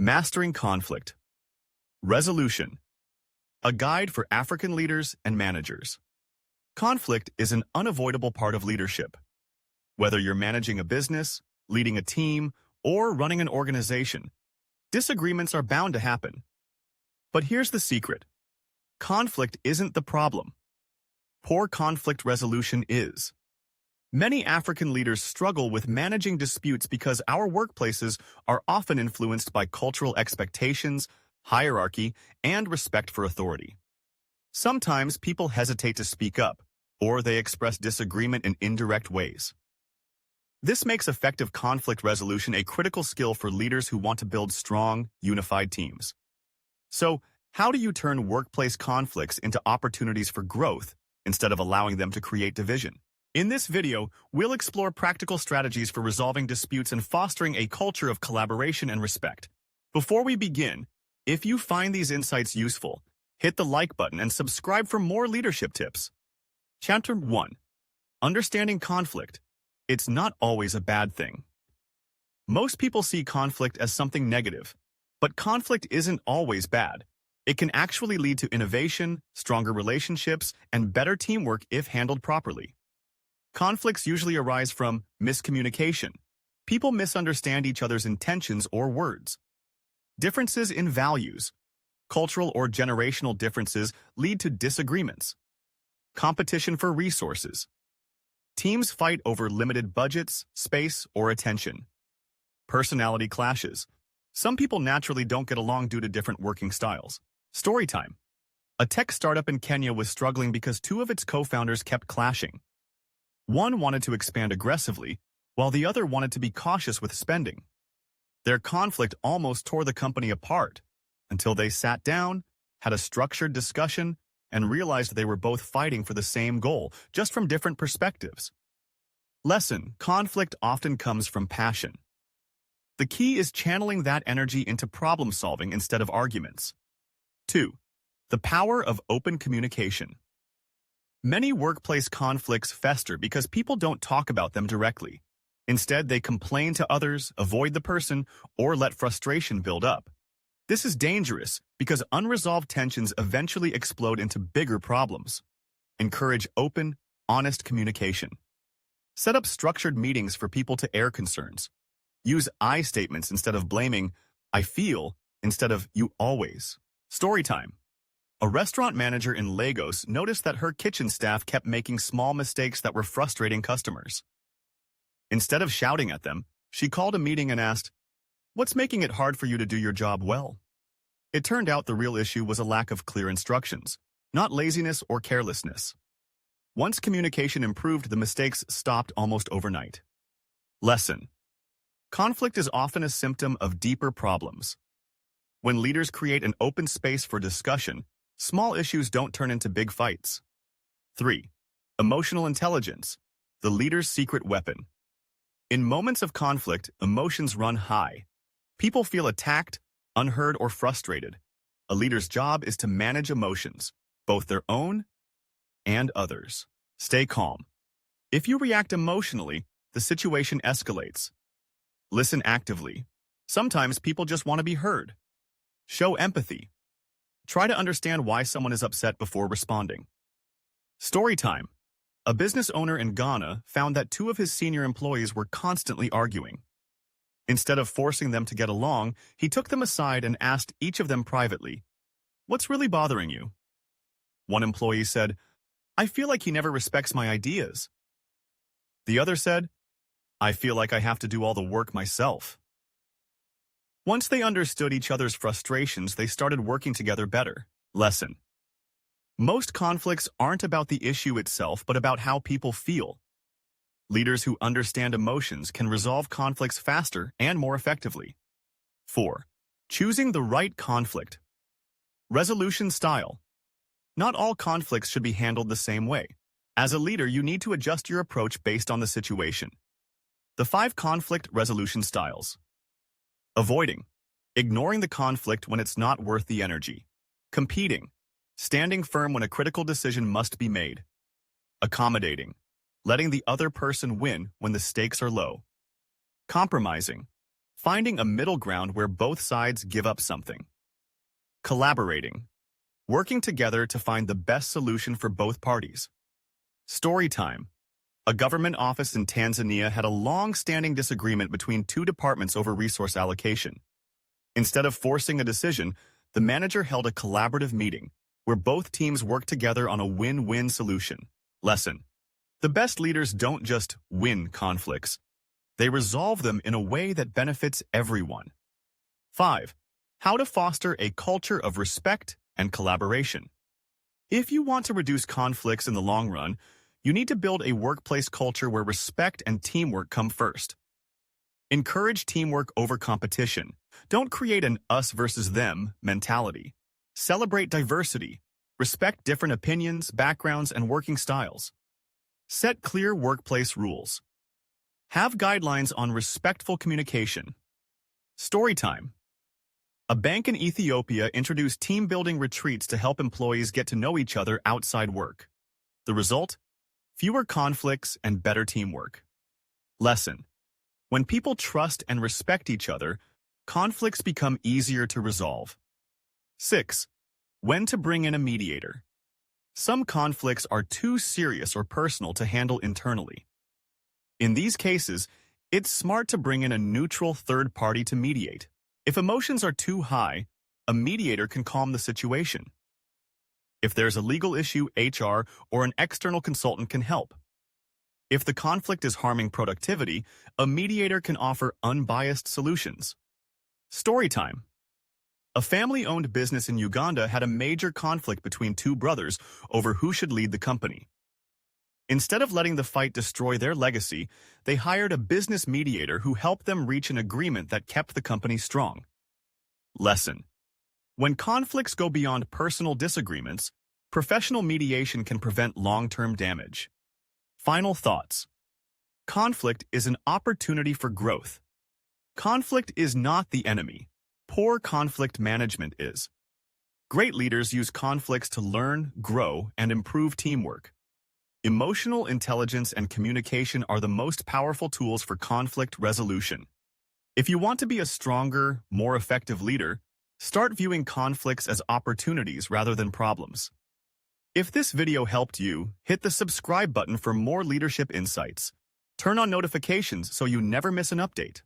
Mastering conflict. Resolution. A guide for African leaders and managers. Conflict is an unavoidable part of leadership. Whether you're managing a business, leading a team, or running an organization, disagreements are bound to happen. But here's the secret. Conflict isn't the problem. Poor conflict resolution is. Many African leaders struggle with managing disputes because our workplaces are often influenced by cultural expectations, hierarchy, and respect for authority. Sometimes people hesitate to speak up, or they express disagreement in indirect ways. This makes effective conflict resolution a critical skill for leaders who want to build strong, unified teams. So, how do you turn workplace conflicts into opportunities for growth instead of allowing them to create division? In this video, we'll explore practical strategies for resolving disputes and fostering a culture of collaboration and respect. Before we begin, if you find these insights useful, hit the like button and subscribe for more leadership tips. Chapter 1. Understanding conflict. It's not always a bad thing. Most people see conflict as something negative, but conflict isn't always bad. It can actually lead to innovation, stronger relationships, and better teamwork if handled properly. Conflicts usually arise from miscommunication. People misunderstand each other's intentions or words. Differences in values. Cultural or generational differences lead to disagreements. Competition for resources. Teams fight over limited budgets, space, or attention. Personality clashes. Some people naturally don't get along due to different working styles. Story time. A tech startup in Kenya was struggling because two of its co-founders kept clashing. One wanted to expand aggressively, while the other wanted to be cautious with spending. Their conflict almost tore the company apart, until they sat down, had a structured discussion, and realized they were both fighting for the same goal, just from different perspectives. Lesson: conflict often comes from passion. The key is channeling that energy into problem-solving instead of arguments. 2. The power of open communication. Many workplace conflicts fester because people don't talk about them directly. Instead, they complain to others, avoid the person, or let frustration build up. This is dangerous because unresolved tensions eventually explode into bigger problems. Encourage open, honest communication. Set up structured meetings for people to air concerns. Use I statements instead of blaming, I feel, instead of you always. Story time. A restaurant manager in Lagos noticed that her kitchen staff kept making small mistakes that were frustrating customers. Instead of shouting at them, she called a meeting and asked, "What's making it hard for you to do your job well?" It turned out the real issue was a lack of clear instructions, not laziness or carelessness. Once communication improved, the mistakes stopped almost overnight. Lesson: conflict is often a symptom of deeper problems. When leaders create an open space for discussion, small issues don't turn into big fights. 3. Emotional intelligence, the leader's secret weapon. In moments of conflict, emotions run high. People feel attacked, unheard, or frustrated. A leader's job is to manage emotions, both their own and others. Stay calm. If you react emotionally, the situation escalates. Listen actively. Sometimes people just want to be heard. Show empathy. Try to understand why someone is upset before responding. Story time. A business owner in Ghana found that two of his senior employees were constantly arguing. Instead of forcing them to get along, he took them aside and asked each of them privately, "What's really bothering you?" One employee said, "I feel like he never respects my ideas." The other said, "I feel like I have to do all the work myself." Once they understood each other's frustrations, they started working together better. Lesson: most conflicts aren't about the issue itself, but about how people feel. Leaders who understand emotions can resolve conflicts faster and more effectively. 4. Choosing the right conflict. Resolution style. Not all conflicts should be handled the same way. As a leader, you need to adjust your approach based on the situation. The 5 conflict resolution styles. Avoiding. Ignoring the conflict when it's not worth the energy. Competing. Standing firm when a critical decision must be made. Accommodating. Letting the other person win when the stakes are low. Compromising. finding a middle ground where both sides give up something. Collaborating, working together to find the best solution for both parties. Story time. A government office in Tanzania had a long-standing disagreement between two departments over resource allocation. Instead of forcing a decision, the manager held a collaborative meeting where both teams worked together on a win-win solution. Lesson. The best leaders don't just win conflicts. They resolve them in a way that benefits everyone. 5. How to foster a culture of respect and collaboration. If you want to reduce conflicts in the long run, you need to build a workplace culture where respect and teamwork come first. Encourage teamwork over competition. Don't create an us versus them mentality. Celebrate diversity. Respect different opinions, backgrounds, and working styles. Set clear workplace rules. Have guidelines on respectful communication. Story time. A bank in Ethiopia introduced team-building retreats to help employees get to know each other outside work. The result? Fewer conflicts and better teamwork. Lesson. When people trust and respect each other, conflicts become easier to resolve. 6. When to bring in a mediator. Some conflicts are too serious or personal to handle internally. In these cases, it's smart to bring in a neutral third party to mediate. If emotions are too high, a mediator can calm the situation. If there's a legal issue, HR or an external consultant can help. If the conflict is harming productivity, a mediator can offer unbiased solutions. Story time. A family-owned business in Uganda had a major conflict between two brothers over who should lead the company. Instead of letting the fight destroy their legacy, they hired a business mediator who helped them reach an agreement that kept the company strong. Lesson. When conflicts go beyond personal disagreements, professional mediation can prevent long-term damage. Final thoughts. Conflict is an opportunity for growth. Conflict is not the enemy. Poor conflict management is. Great leaders use conflicts to learn, grow, and improve teamwork. Emotional intelligence and communication are the most powerful tools for conflict resolution. If you want to be a stronger, more effective leader, start viewing conflicts as opportunities rather than problems. If this video helped you, hit the subscribe button for more leadership insights. Turn on notifications so you never miss an update.